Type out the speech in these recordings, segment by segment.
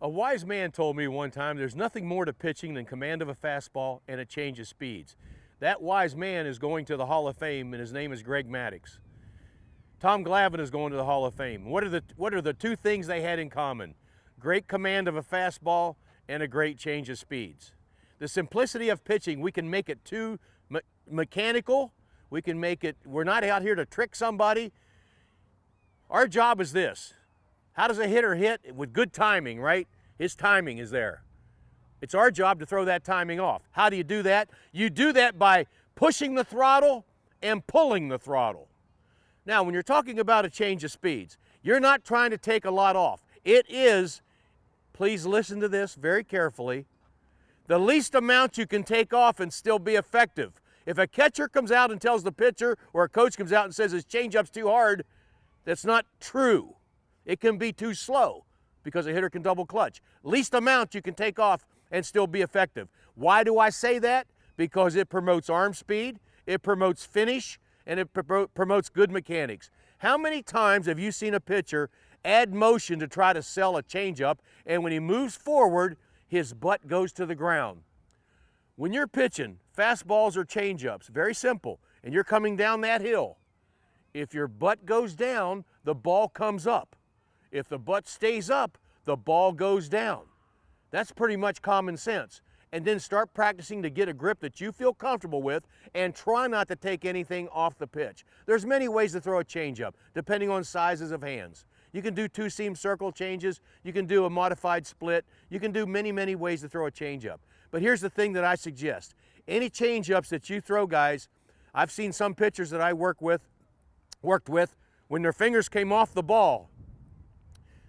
A wise man told me one time there's nothing more to pitching than command of a fastball and a change of speeds. That wise man is going to the Hall of Fame, and his name is Greg Maddux. Tom Glavine is going to the Hall of Fame. What are the two things they had in common? Great command of a fastball and a great change of speeds. The simplicity of pitching, we can make it too mechanical. We can make it, we're not out here to trick somebody. Our job is this. How does a hitter hit? With good timing, right? His timing is there. It's our job to throw that timing off. How do you do that? You do that by pushing the throttle and pulling the throttle. Now, when you're talking about a change of speeds, you're not trying to take a lot off. It is, please listen to this very carefully, the least amount you can take off and still be effective. If a catcher comes out and tells the pitcher, or a coach comes out and says his changeup's too hard, that's not true. It can be too slow because a hitter can double clutch. Least amount you can take off and still be effective. Why do I say that? Because it promotes arm speed, it promotes finish, and it promotes good mechanics. How many times have you seen a pitcher add motion to try to sell a changeup, and when he moves forward, his butt goes to the ground? When you're pitching fastballs or changeups, very simple, and you're coming down that hill, if your butt goes down, the ball comes up. If the butt stays up, the ball goes down. That's pretty much common sense. And then start practicing to get a grip that you feel comfortable with, and try not to take anything off the pitch. There's many ways to throw a changeup, depending on sizes of hands. You can do two-seam circle changes. You can do a modified split. You can do many, many ways to throw a changeup. But here's the thing that I suggest. Any changeups that you throw, guys, I've seen some pitchers that I worked with, when their fingers came off the ball,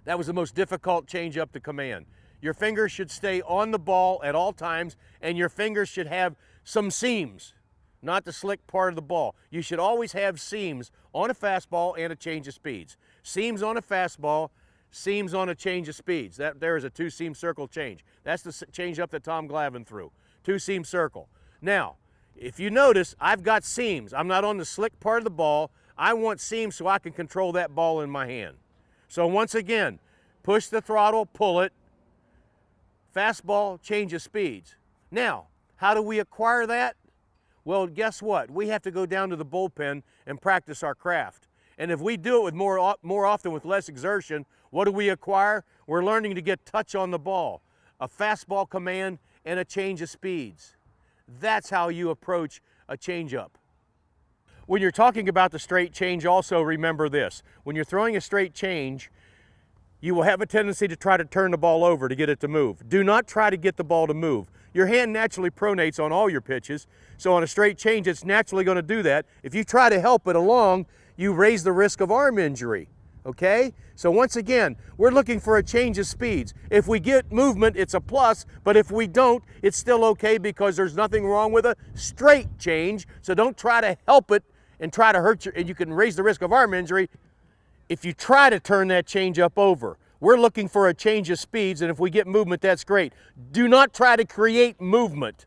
that was the most difficult changeup to command. Your fingers should stay on the ball at all times, and your fingers should have some seams, not the slick part of the ball. You should always have seams on a fastball and a change of speeds. Seams on a fastball, seams on a change of speeds. There is a two-seam circle change. That's the changeup that Tom Glavine threw. Two-seam circle. Now, if you notice, I've got seams. I'm not on the slick part of the ball. I want seams so I can control that ball in my hand. So once again, push the throttle, pull it. Fastball, change of speeds. Now, how do we acquire that? Well, guess what? We have to go down to the bullpen and practice our craft. And if we do it with more often with less exertion, what do we acquire? We're learning to get touch on the ball, a fastball command, and a change of speeds. That's how you approach a changeup. When you're talking about the straight change, also remember this. When you're throwing a straight change, you will have a tendency to try to turn the ball over to get it to move. Do not try to get the ball to move. Your hand naturally pronates on all your pitches, so on a straight change, it's naturally going to do that. If you try to help it along, you raise the risk of arm injury, okay? So once again, we're looking for a change of speeds. If we get movement, it's a plus, but if we don't, it's still okay because there's nothing wrong with a straight change, so don't try to help it and try to hurt and you can raise the risk of arm injury if you try to turn that change up over. We're looking for a change of speeds, and if we get movement, that's great. Do not try to create movement.